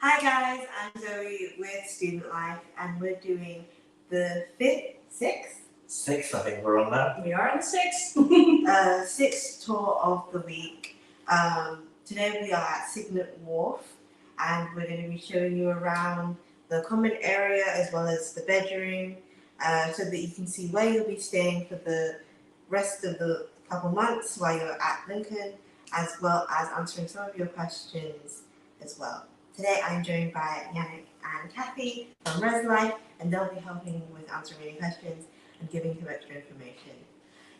Hi guys, I'm Zoe with Student Life and we're doing the Sixth, I think we're on now. We are on the sixth. sixth tour of the week. Today we are at Cygnet Wharf and we're going to be showing you around the common area as well as the bedroom so that you can see where you'll be staying for the rest of the couple months while you're at Lincoln, as well as answering some of your questions as well. Today I'm joined by Yannick and Cathy from Res Life, and they'll be helping with answering any questions and giving some extra information.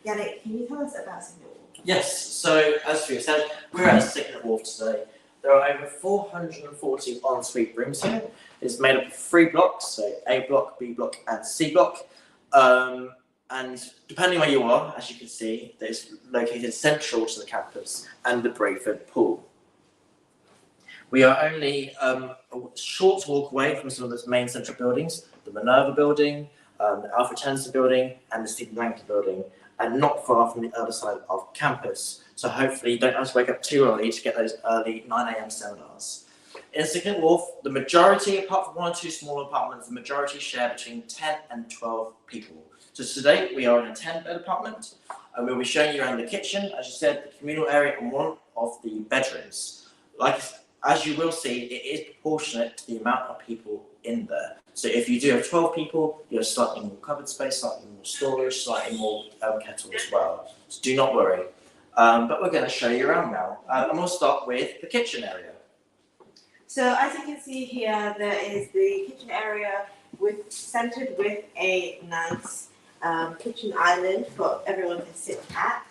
Yannick, can you tell us about Cygnet Wharf? Yes, so as we said, we're at Cygnet Wharf today. There are over 440 ensuite rooms here. It's made up of 3 blocks, so A block, B block and C block. And depending where you are, as you can see, it's located central to the campus and the Brayford Pool. We are only a short walk away from some of the main central buildings, the Minerva building, the Alfred Tennyson building and the Stephen Langton building, and not far from the other side of campus. So hopefully you don't have to wake up too early to get those early 9 AM seminars. In Cygnet Wharf, the majority, apart from 1 or 2 small apartments, the majority share between 10 and 12 people. So today we are in a 10-bed apartment, and we'll be showing you around the kitchen, as you said, the communal area and one of the bedrooms. As you will see, it is proportionate to the amount of people in there. So if you do have 12 people, you have slightly more cupboard space, slightly more storage, slightly more kettle as well. So do not worry. But we're going to show you around now. And we'll start with the kitchen area. So as you can see here, there is the kitchen area centered with a nice kitchen island for everyone to sit at.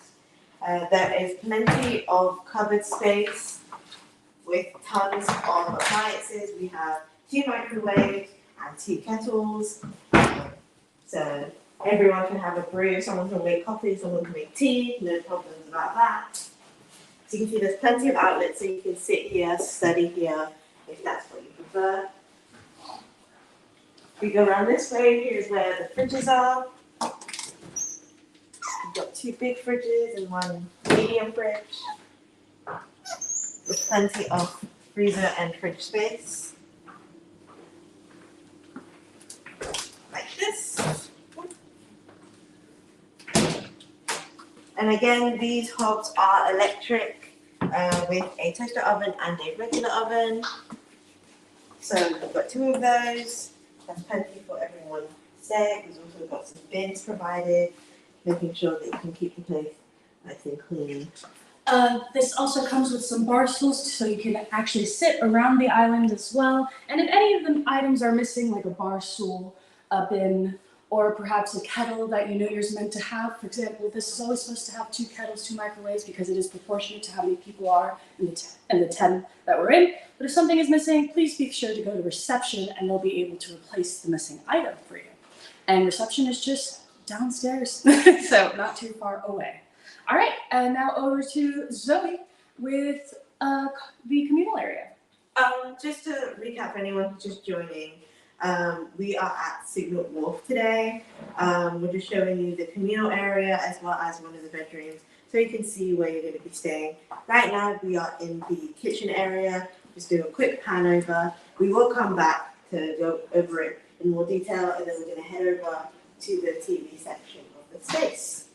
There is plenty of cupboard space with tons of appliances. We have 2 microwaves and 2 kettles. So everyone can have a brew. Someone can make coffee, someone can make tea, no problems about that. So you can see there's plenty of outlets, so you can sit here, study here, if that's what you prefer. We go around this way, here's where the fridges are. We've got 2 big fridges and 1 medium fridge, with plenty of freezer and fridge space. Like this. And again, these hobs are electric with a toaster oven and a regular oven. So we've got 2 of those. That's plenty for everyone to stay. We've also got some bins provided, making sure that you can keep the place nice and clean. This also comes with some bar stools, so you can actually sit around the island as well. And if any of the items are missing, like a bar stool, a bin, or perhaps a kettle that you know you're meant to have. For example, this is always supposed to have 2 kettles, 2 microwaves, because it is proportionate to how many people are in the 10 that we're in. But if something is missing, please be sure to go to reception and they'll be able to replace the missing item for you. And reception is just downstairs, so not too far away. All right, and now over to Zoe with the communal area. Just to recap for anyone who's just joining, we are at Cygnet Wharf today. We're just showing you the communal area as well as one of the bedrooms so you can see where you're going to be staying. Right now we are in the kitchen area. Just do a quick pan over. We will come back to go over it in more detail, and then we're going to head over to the TV section of the space.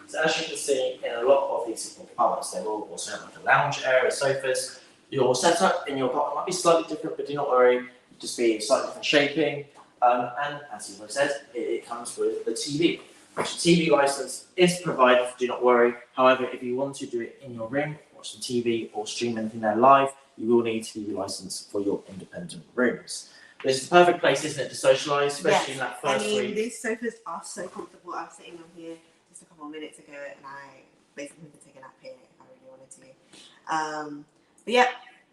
So as you can see, in a lot of these apartments, they will also have like a lounge area, sofas. Your setup in your apartment might be slightly different, but do not worry, just be slightly different shaping. And as you have said, it comes with the TV. The TV license is provided, do not worry. However, if you want to do it in your room, watch some TV or stream anything there live, you will need a TV license for your independent rooms. This is the perfect place, isn't it, to socialise, especially in that first week. These sofas are so comfortable. I was sitting on here just a couple of minutes ago and I basically could take a nap here if I really wanted to. But yeah,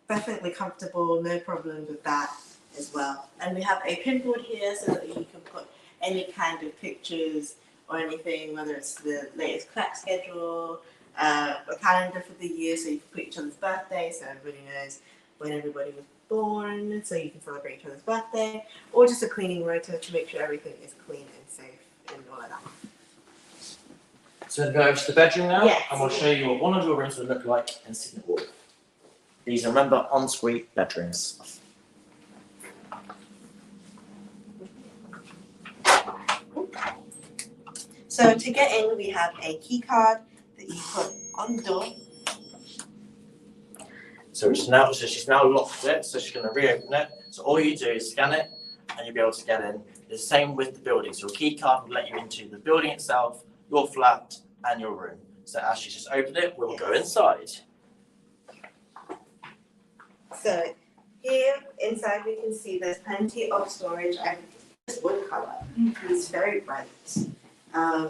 definitely comfortable, no problems with that as well. And we have a pinboard here so that you can put any kind of pictures or anything, whether it's the latest class schedule, a calendar for the year so you can put each other's birthday so everybody knows when everybody was born, so you can celebrate each other's birthday, or just a cleaning rota to make sure everything is clean and safe and all of that. So we're going to go over to the bedroom now, Yes. and we'll show you what one of your rooms would look like in Cygnet Wharf. These are, remember, ensuite bedrooms. So to get in, we have a key card that you put on the door. So she's now locked it, so she's going to reopen it. So all you do is scan it, and you'll be able to get in. The same with the building. So your key card will let you into the building itself, your flat, and your room. So as she's just opened it, we'll go inside. So here inside we can see there's plenty of storage and it's wood colour. It's very bright.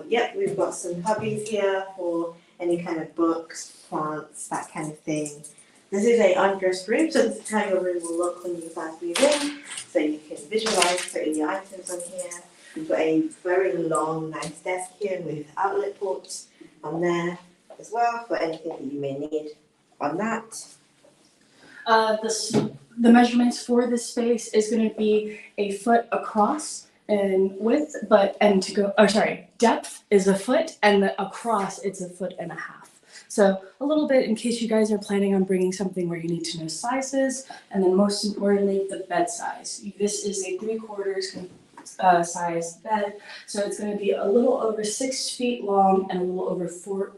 Yep, we've got some cubbies here for any kind of books, plants, that kind of thing. This is a undressed room, so this is how your room will look when you first move in. So you can visualize putting your items on here. We've got a very long, nice desk here with outlet ports on there as well for anything that you may need on that. The measurements for this space is going to be a foot across in width, depth is a foot, and across it's a foot and a half. So a little bit in case you guys are planning on bringing something where you need to know sizes, and then most importantly, the bed size. This is a 3/4 size bed, so it's going to be a little over 6 feet long and a little over 4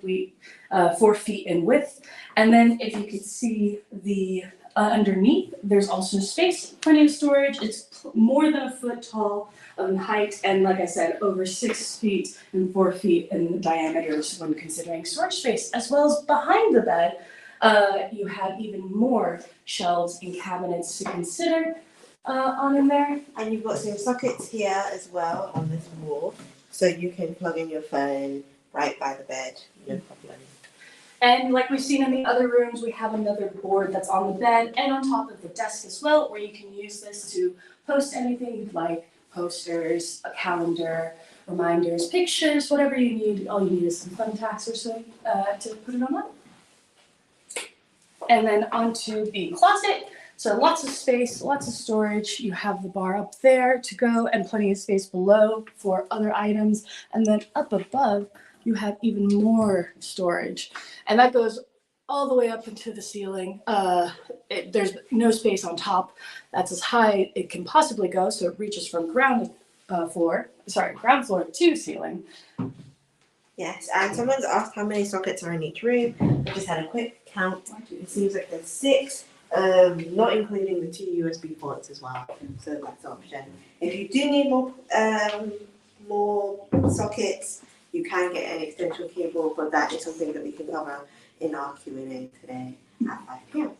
feet in width. And then if you can see the underneath, there's also space, plenty of storage. It's more than a foot tall in height, and like I said, over 6 feet and 4 feet in diameter when considering storage space. As well as behind the bed, you have even more shelves and cabinets to consider on in there. And you've got some sockets here as well on this wall, so you can plug in your phone right by the bed, no problem. And like we've seen in the other rooms, we have another board that's on the bed and on top of the desk as well, where you can use this to post anything you'd like, posters, a calendar, reminders, pictures, whatever you need. All you need is some thumbtacks or so to put it on that. And then onto the closet. So lots of space, lots of storage. You have the bar up there to go and plenty of space below for other items. And then up above, you have even more storage. And that goes all the way up into the ceiling. There's no space on top. That's as high it can possibly go, so it reaches from ground floor to ceiling. Yes, and someone's asked how many sockets are in each room. I just had a quick count. It seems like there's 6, not including the 2 USB ports as well. So that's an option. If you do need more sockets, you can get an extension cable, but that is something that we can cover in our Q&A today at 5 p.m.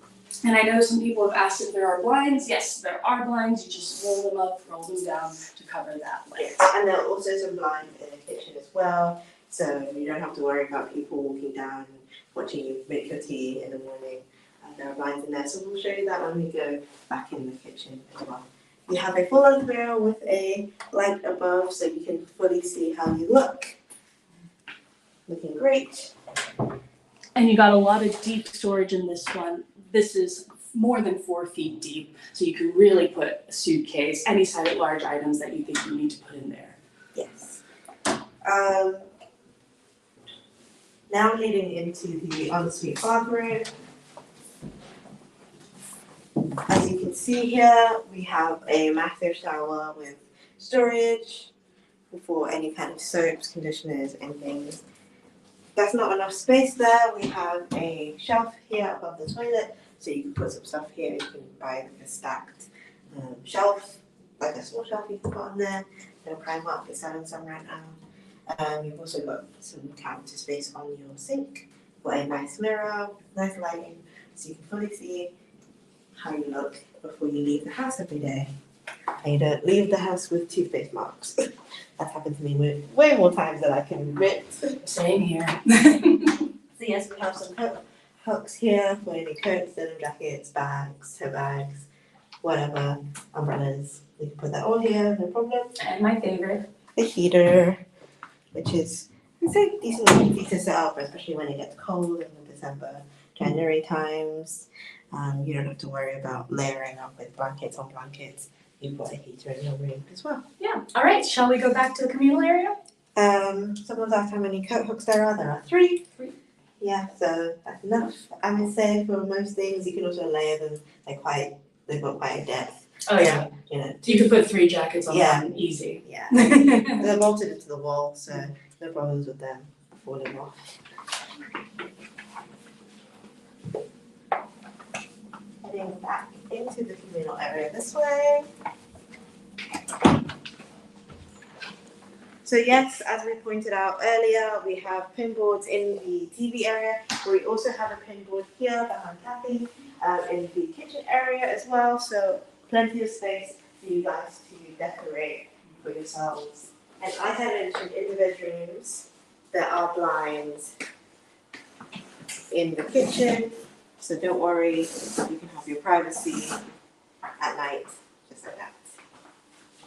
And I know some people have asked if there are blinds. Yes, there are blinds. You just roll them up, roll them down to cover that light. Yes, and there are also some blinds in the kitchen as well, so you don't have to worry about people walking down and watching you make your tea in the morning. There are blinds in there, so we'll show you that when we go back in the kitchen as well. You have a full-length mirror with a light above, so you can fully see how you look. Looking great. And you got a lot of deep storage in this one. This is more than 4 feet deep, so you can really put a suitcase, any size of large items that you think you need to put in there. Yes. Now leading into the ensuite bathroom. As you can see here, we have a massive shower with storage for any kind of soaps, conditioners, and things. That's not enough space there. We have a shelf here above the toilet, so you can put some stuff here. You can buy like a stacked shelf, like a small shelf you can put on there. No Primark is selling some right now. You've also got some counter space on your sink. Got a nice mirror, nice lighting, so you can fully see how you look before you leave the house every day. And you don't leave the house with toothpaste marks. That's happened to me way more times than I can admit. Same here. So yes, we have some hooks here for any coats, denim jackets, bags, tote bags, whatever, umbrellas. We can put that all here, no problem. And my favorite, The heater, which is it's a decent easy to set up, especially when it gets cold in the December, January times. You don't have to worry about layering up with blankets on blankets. You've got a heater in your room as well. yeah. All right, shall we go back to the communal area? Someone's asked how many coat hooks there are. There are 3. 3. Yeah, so that's enough. I would say for most things, you can also layer them. They've got quite a depth. Oh yeah. You know. You could put 3 jackets on Yeah. one easy. Yeah. They're bolted into the wall, so no problems with them falling off. Heading back into the communal area this way. So yes, as we pointed out earlier, we have pin boards in the TV area. We also have a pin board here behind Cathy in the kitchen area as well. So plenty of space for you guys to decorate for yourselves. And as I mentioned, in the bedrooms, there are blinds in the kitchen. So don't worry, you can have your privacy at night, just like that.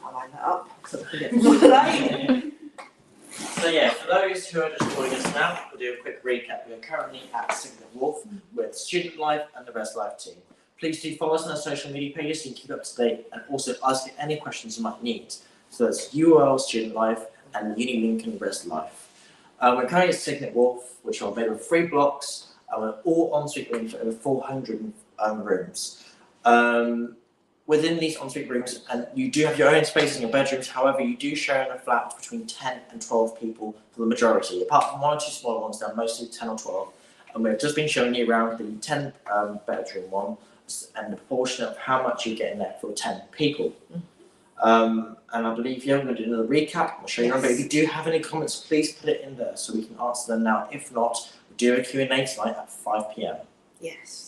I'll line that up so we can get more light. So yeah, for those who are just joining us now, we'll do a quick recap. We are currently at Cygnet Wharf with Student Life and the Res Life team. Please do follow us on our social media pages so you can keep up to date and also ask any questions you might need. So that's UOL Student Life and Uni Lincoln Res Life. We're currently at Cygnet Wharf, which are made of 3 blocks, and we're all ensuite rooms for over 400 rooms. Within these ensuite rooms, and you do have your own space in your bedrooms, however, you do share in a flat between 10 and 12 people for the majority, apart from 1 or 2 smaller ones, they're mostly 10 or 12. And we've just been showing you around the 10 bedroom one and the proportion of how much you get in there for 10 people. And I believe, yeah, we're going to do another recap. I'll show you around, but if you do have any comments, please put it in there so we can answer them now. If not, we'll do a Q&A tonight at 5 p.m. Yes.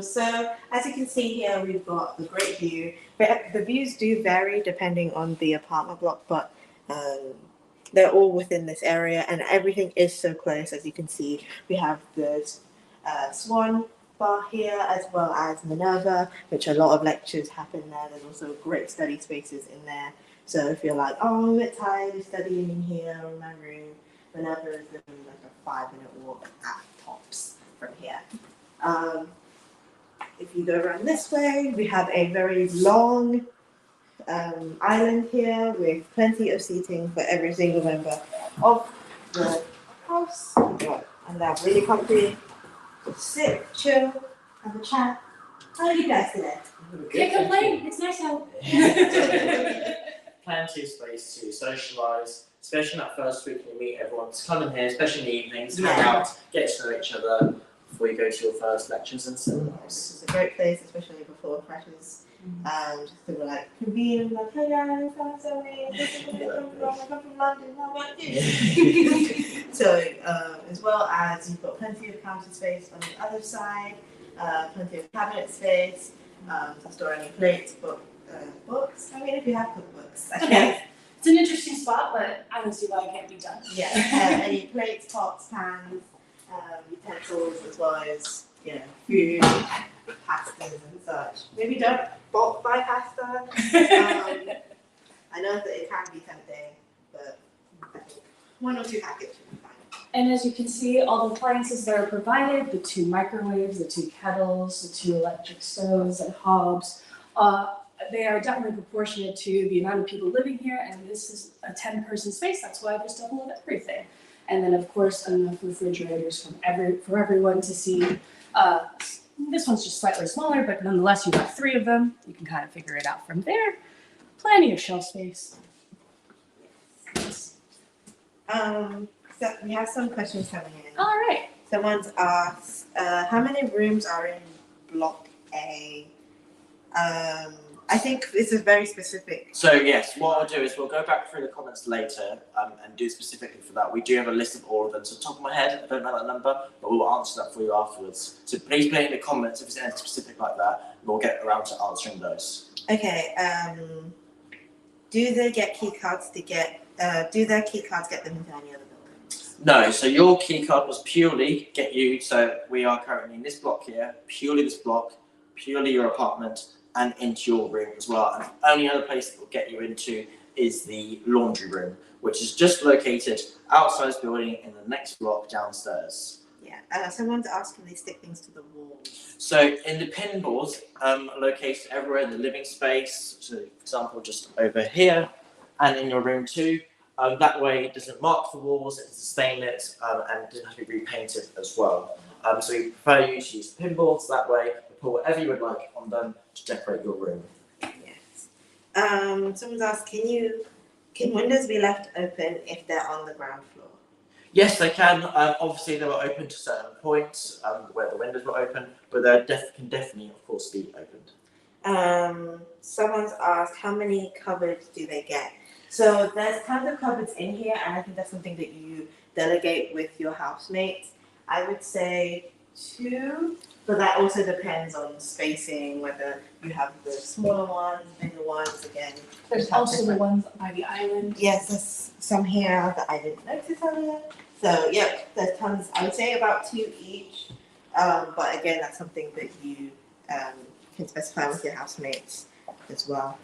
So as you can see here, we've got a great view. The views do vary depending on the apartment block, but they're all within this area and everything is so close. As you can see, we have the Swan Bar here as well as Minerva, which a lot of lectures happen there. There's also great study spaces in there. So if you're like, oh, I'm a bit tired of studying in here or in my room, Minerva is like a 5-minute walk at tops from here. If you go around this way, we have a very long island here with plenty of seating for every single member of the house. And they're really comfy. Just sit, chill, have a chat. How are you guys today? Can't complain, it's nice out. Plenty of space to socialise, especially in that first week when you meet everyone. Just come in here, especially in the evenings, hang out, get to know each other before you go to your first lectures and seminars. This is a great place, especially before freshers. Just to like convene and like, hey guys, I'm sorry, this is where I come from London, how about you? So, as well as you've got plenty of counter space on the other side, plenty of cabinet space to store any plates, books. I mean, if you have cookbooks, I guess. It's an interesting spot, but I don't see why it can't be done. Yeah, any plates, pots, pans, utensils, as well as, you know, food, pastas and such. Maybe don't bulk buy pasta. I know that it can be tempting, but I think 1 or 2 packets should be fine. And as you can see, all the appliances that are provided, the 2 microwaves, the 2 kettles, the 2 electric stoves and hobs, they are definitely proportionate to the amount of people living here, and this is a 10-person space, that's why there's double of everything. And then of course enough refrigerators for everyone to see. This one's just slightly smaller, but nonetheless you have 3 of them. You can kind of figure it out from there. Plenty of shelf space. So we have some questions coming in. All right. Someone's asked, how many rooms are in Block A? I think this is very specific. So yes, what I'll do is we'll go back through the comments later and do specifically for that. We do have a list of all of them. So top of my head, I don't know that number, but we'll answer that for you afterwards. So please put it in the comments if it's anything specific like that, and we'll get around to answering those. Okay, do they get key cards to get, do their key cards get them into any other buildings? No, so your key card was purely get you, so we are currently in this block here, purely this block, purely your apartment, and into your room as well. And the only other place that will get you into is the laundry room, which is just located outside this building in the next block downstairs. Yeah, someone's asking they stick things to the walls. So in the pin boards, located everywhere in the living space, so for example just over here, and in your room too, That way it doesn't mark the walls, it doesn't stain it, and it doesn't have to be repainted as well. So we prefer you to use pinboards, that way you can put whatever you would like on them to decorate your room. Yes. Someone's asked, can windows be left open if they're on the ground floor? Yes, they can. Obviously, they were open to certain points where the windows were open, but they can definitely, of course, be opened. Someone's asked, how many cupboards do they get? So there's tons of cupboards in here, and I think that's something that you delegate with your housemates. I would say 2, but that also depends on spacing, whether you have the smaller ones, bigger ones. Again, There's also the ones by the island. yes, there's some here that I didn't notice earlier. So yep, there's tons. I would say about 2 each. But again, that's something that you can specify with your housemates as well.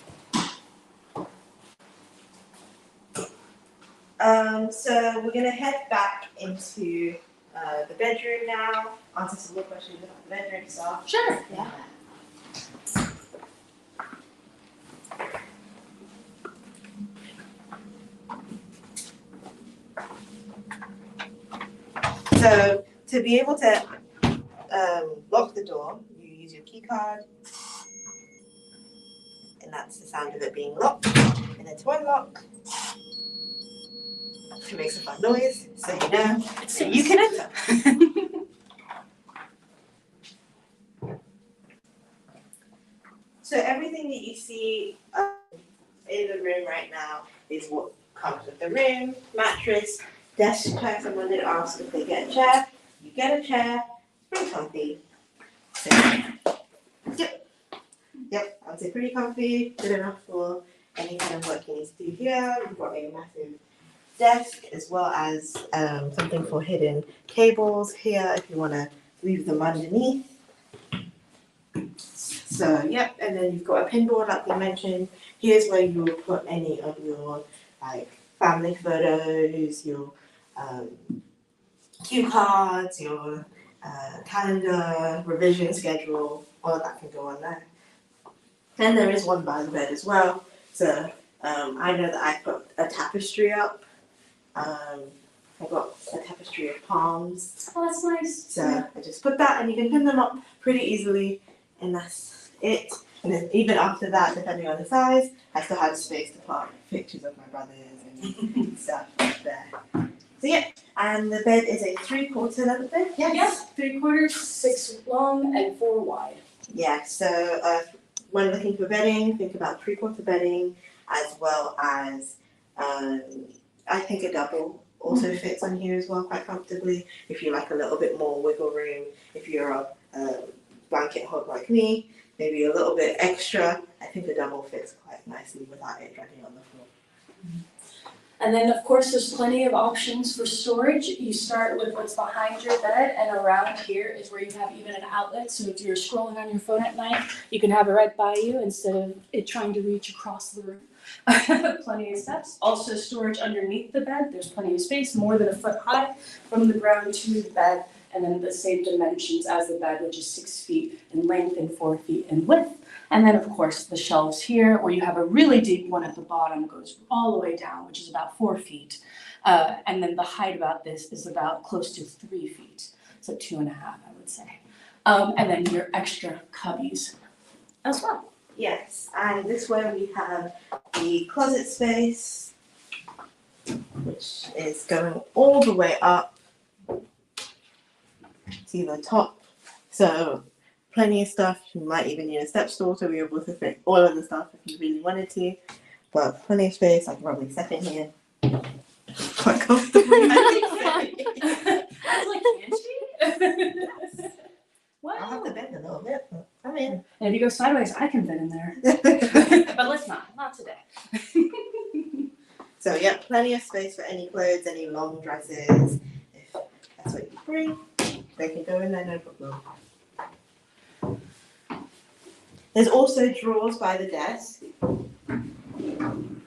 So we're gonna head back into the bedroom now. Answer some more questions about the bedroom stuff. Sure. Yeah. So to be able to lock the door, you use your key card, and that's the sound of it being locked. And then to unlock, it makes a fun noise, so you know so you can enter. So everything that you see in the room right now is what comes with the room: mattress, desk chair. Someone did ask if they get a chair. You get a chair. It's pretty comfy. So, yep. I'd say pretty comfy. Good enough for any kind of work you need to do here. We've got a massive desk as well as something for hidden cables here if you want to leave them underneath. So yep, and then you've got a pinboard like we mentioned. Here's where you will put any of your like family photos, your cue cards, your calendar, revision schedule, all of that can go on there. And there is one by the bed as well. So I know that I put a tapestry up. I got a tapestry of palms. Oh, that's nice. So I just put that, and you can pin them up pretty easily, and that's it. And then even after that, depending on the size, I still had space to put pictures of my brothers and stuff like there. So yeah, and the bed is a 3/4 length bed. Yes, 3/4, 6 long and 4 wide. Yeah. So when looking for bedding, think about 3/4 bedding, as well as I think a double also fits on here as well quite comfortably. If you like a little bit more wiggle room, if you're a blanket hog like me, maybe a little bit extra, I think a double fits quite nicely without it dragging on the floor. And then, of course, there's plenty of options for storage. You start with what's behind your bed, and around here is where you have even an outlet. So if you're scrolling on your phone at night, you can have it right by you instead of it trying to reach across the room. Plenty of steps. Also storage underneath the bed. There's plenty of space, more than 1 foot high from the ground to the bed, and then the same dimensions as the bed, which is 6 feet in length and 4 feet in width. And then, of course, the shelves here, where you have a really deep one at the bottom, goes all the way down, which is about 4 feet. And then the height about this is about close to 3 feet, so 2.5, I would say. And then your extra cubbies as well. Yes, and this way we have the closet space, which is going all the way up to the top. So plenty of stuff. You might even need a step stool to be able to fit all of the stuff if you really wanted to. But plenty of space. I can probably step in here quite comfortably. I was like, can she? Wow. I'll have to bend a little bit, but I'm in. And if you go sideways, I can fit in there. But let's not today. So yeah, plenty of space for any clothes, any long dresses. If that's what you bring, they can go in there, no problem. There's also drawers by the desk.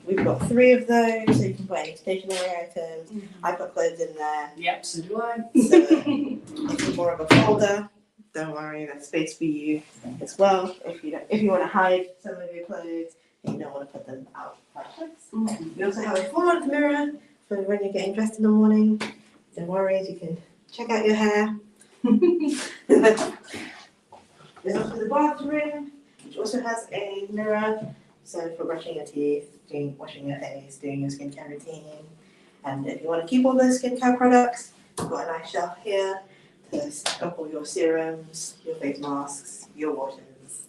We've got 3 of those, so you can put any stationery items. I put clothes in there. Yep, so do I. So if you're more of a folder, don't worry, there's space for you as well. If you want to hide some of your clothes, and you don't want to put them out backwards. Mhm. We also have a full-length mirror for when you're getting dressed in the morning. No worries, you can check out your hair. There's also the bathroom, which also has a mirror, so for brushing your teeth, washing your face, doing your skincare routine. And if you want to keep all those skincare products, we've got a nice shelf here to stock all your serums, your face masks, your washes.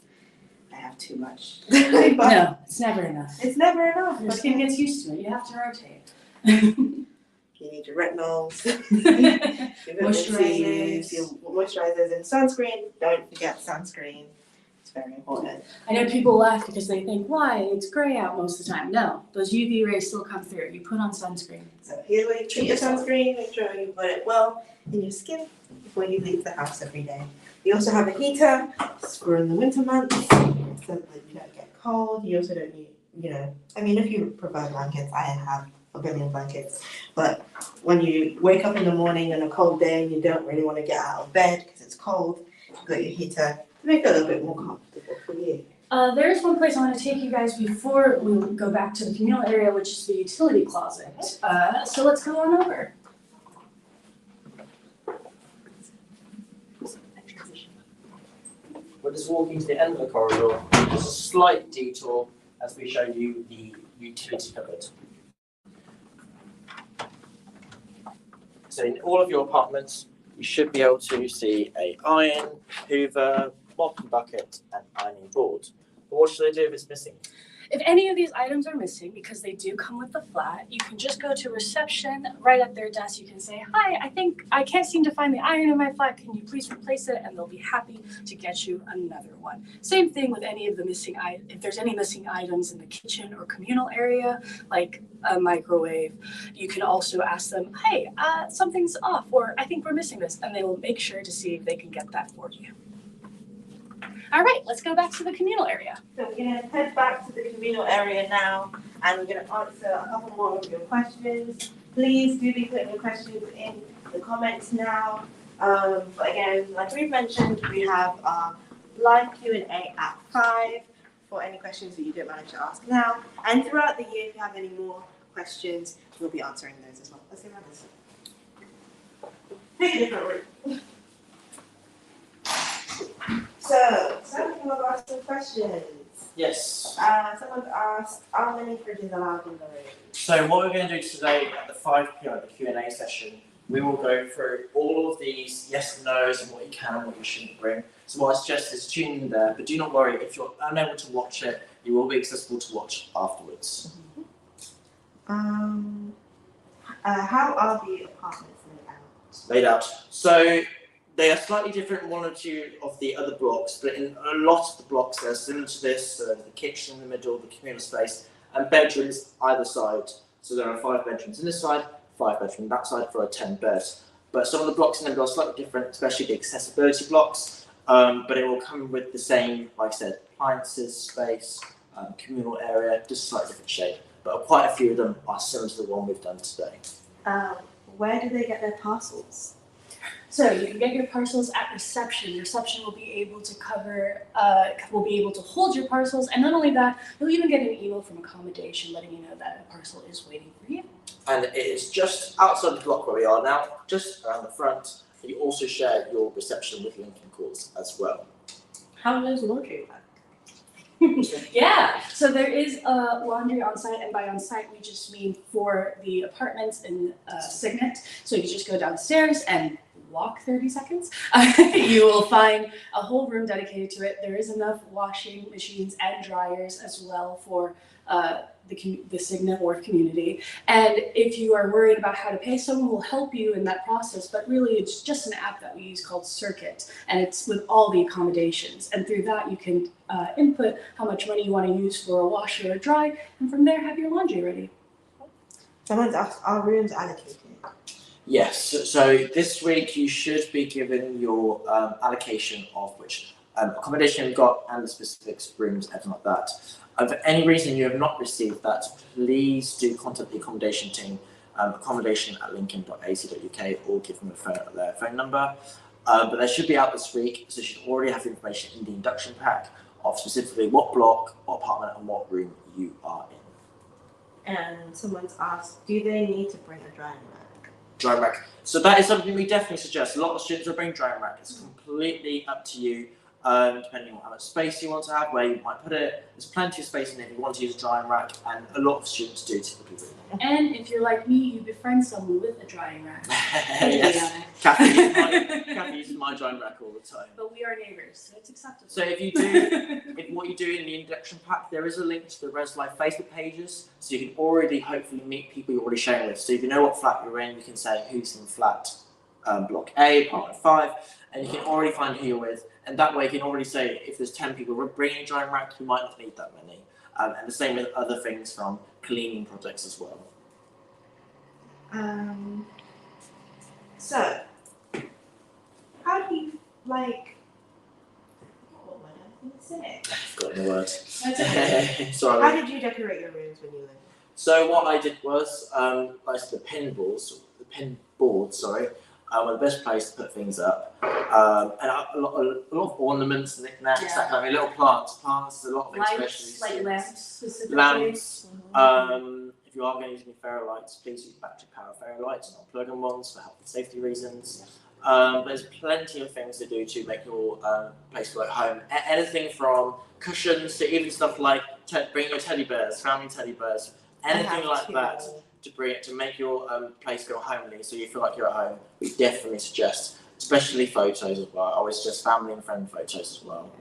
I have too much. But No, it's never enough. it's never enough. Your skin gets used to it. You have to rotate. You need your retinols, your vitamin Moisturizers. C's, your moisturizers, and sunscreen. Don't forget sunscreen. It's very important. I know people laugh because they think, why? It's gray out most of the time. No, those UV rays still come through. You put on sunscreen. So here's where you treat your sunscreen. Make sure you put it well in your skin before you leave the house every day. We also have a heater for in the winter months so that you don't get cold. You also don't need, if you prefer blankets, I have a billion blankets. But when you wake up in the morning on a cold day and you don't really want to get out of bed because it's cold, you've got your heater to make it a little bit more comfortable for you. There is one place I want to take you guys before we go back to the communal area, which is the utility closet. So let's go on over. We're just walking to the end of the corridor. There's a slight detour as we show you the utility cupboard. So in all of your apartments, you should be able to see a iron, hoover, mopping bucket, and ironing board. But what should I do if it's missing? If any of these items are missing, because they do come with the flat, you can just go to reception. Right at their desk, you can say, hi, I think I can't seem to find the iron in my flat. Can you please replace it? And they'll be happy to get you another one. Same thing with any of the missing items. If there's any missing items in the kitchen or communal area, like a microwave, you can also ask them, hey, something's off, or I think we're missing this. And they will make sure to see if they can get that for you. All right, let's go back to the communal area. So we're going to head back to the communal area now, and we're going to answer a couple more of your questions. Please do be putting your questions in the comments now. But again, like we've mentioned, we have our live Q&A at 5 for any questions that you don't manage to ask now. And throughout the year, if you have any more questions, we'll be answering those as well. Let's see around this. Take a different route. So, some people have asked some questions. Yes. Someone asked, are many fridges allowed in the room? So what we're going to do today at the 5 p.m. the Q&A session, we will go through all of these yes and no's and what you can and what you shouldn't bring. So what I suggest is tune in there, but do not worry, if you're unable to watch it, you will be accessible to watch afterwards. How are the apartments Laid out. So they are slightly different in one or two of the other blocks, but in a lot of the blocks they're similar to this. So the kitchen in the middle, the communal space, and bedrooms either side. So there are 5 bedrooms in this side, 5 bedrooms on that side for a 10 beds. But some of the blocks in the middle are slightly different, especially the accessibility blocks. But it will come with the same, like I said, appliances, space, communal area, just slightly different shape. But quite a few of them are similar to the one we've done today. Where do they get their parcels? So you can get your parcels at reception. Reception will be able to will be able to hold your parcels, and not only that, you'll even get an email from Accommodation letting you know that a parcel is waiting for you. And it is just outside the block where we are now, just around the front. You also share your reception with Lincoln Calls as well. How does laundry work? Yeah, so there is laundry on site, and by on site we just mean for the apartments in Cygnet. So you just go downstairs and walk 30 seconds. You will find a whole room dedicated to it. There is enough washing machines and dryers as well for the Cygnet Wharf community. And if you are worried about how to pay, someone will help you in that process. But really, it's just an app that we use called Circuit, and it's with all the accommodations. And through that, you can input how much money you want to use for a wash or a dry, and from there, have your laundry ready. Someone's asked, are rooms allocated? Yes, so this week you should be given your allocation of which accommodation you've got and the specifics, rooms, everything like that. For any reason you have not received that, please do contact the accommodation team, accommodation@lincoln.ac.uk, or give them their phone number. But they should be out this week, so you should already have the information in the induction pack of specifically what block, what apartment, and what room you are in. And someone's asked, do they need to bring a drying rack? Drying rack. So that is something we definitely suggest. A lot of students will bring drying rack. It's completely up to you, depending on how much space you want to have, where you might put it. There's plenty of space in there if you want to use a drying rack, and a lot of students do typically bring them. And if you're like me, you befriend someone with a drying rack. Yes, Cathy uses my drying rack all the time. But we are neighbours, so it's acceptable. So if you do, what you do in the induction pack, there is a link to the Res Life Facebook pages, so you can already hopefully meet people you're already sharing with. So if you know what flat you're in, you can say who's in flat block A, apartment 5, and you can already find who you're with. And that way you can already say if there's 10 people bringing a drying rack, you might not need that many. And the same with other things from cleaning projects as well. So, how do you like? What word I was going to say? I've forgotten the word. That's okay. Sorry. How did you decorate your rooms when you lived? So what I did was, like the pin board, were the best place to put things up. And a lot of ornaments, knickknacks, that kind of little plants, a lot of things, Lights, especially like lamps specifically. lamps. If you are going to use any ferro-lights, please use battery power ferro-lights, not plug-in ones for health and safety reasons. There's plenty of things to do to make your place feel like home. Anything from cushions to even stuff like bring your teddy bears, family teddy bears, anything like that to bring it to make your place feel homely, so you feel like you're at home. We definitely suggest, especially photos as well. I always suggest family and friend photos as well.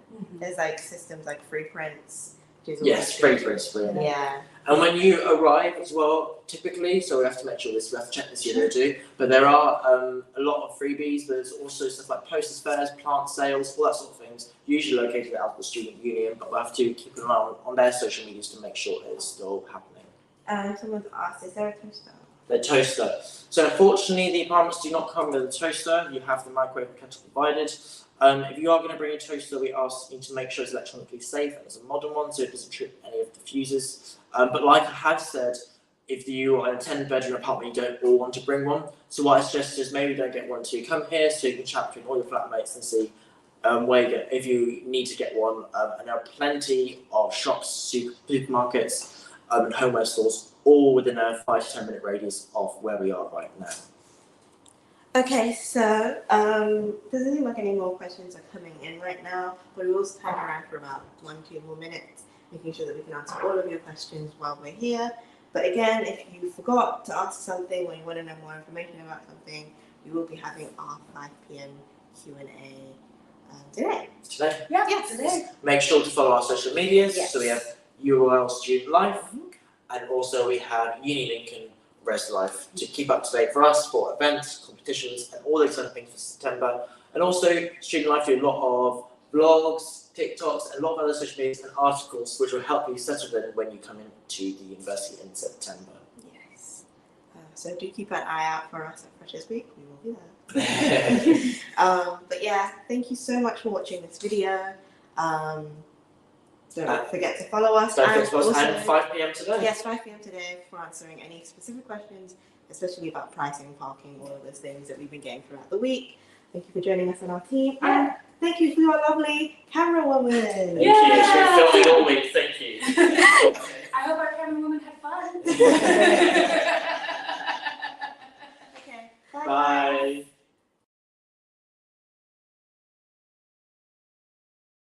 There's like systems like free prints. Yes, free prints. Yeah. And when you arrive as well, typically, so we have to make sure this, we have to check this year too, but there are a lot of freebies. There's also stuff like posters fairs, plant sales, all that sort of things, usually located out of the student union, but we have to keep an eye on their social medias to make sure it's still happening. Someone's asked, is there a toaster? The toaster. So unfortunately, the apartments do not come with a toaster. You have the microwave and kettle provided. If you are going to bring a toaster, we ask you to make sure it's electronically safe and it's a modern one, so it doesn't trip any of the fuses. But like I have said, if you are in a 10-bedroom apartment, you don't all want to bring one. So what I suggest is maybe don't get one until you come here, so you can chat between all your flatmates and see where you get, if you need to get one. And there are plenty of shops, supermarkets, and homeware stores, all within a 5 to 10 minute radius of where we are right now. Okay, so doesn't seem like any more questions are coming in right now, but we will hang around for about 1-2 more minutes, making sure that we can answer all of your questions while we're here. But again, if you forgot to ask something or you want to know more information about something, we will be having our 5 p.m. Q&A today. Today? Yeah, Yes. today. Make sure to follow our social medias. Yes. So we have UOL Student Life, and also we have Uni Lincoln Res Life to keep up to date for us for events, competitions, and all those kind of things for September. And also, Student Life do a lot of blogs, TikToks, and a lot of other social medias and articles which will help you settle in when you come into the university in September. Yes. So do keep an eye out for us at Freshers Week. We will be there. But yeah, thank you so much for watching this video. Don't forget to follow us. And 5 p.m. today. Yes, 5 p.m. today for answering any specific questions, especially about pricing, parking, all of those things that we've been getting throughout the week. Thank you for joining us on our team. And thank you for your lovely camera woman. Thank you. It's been filming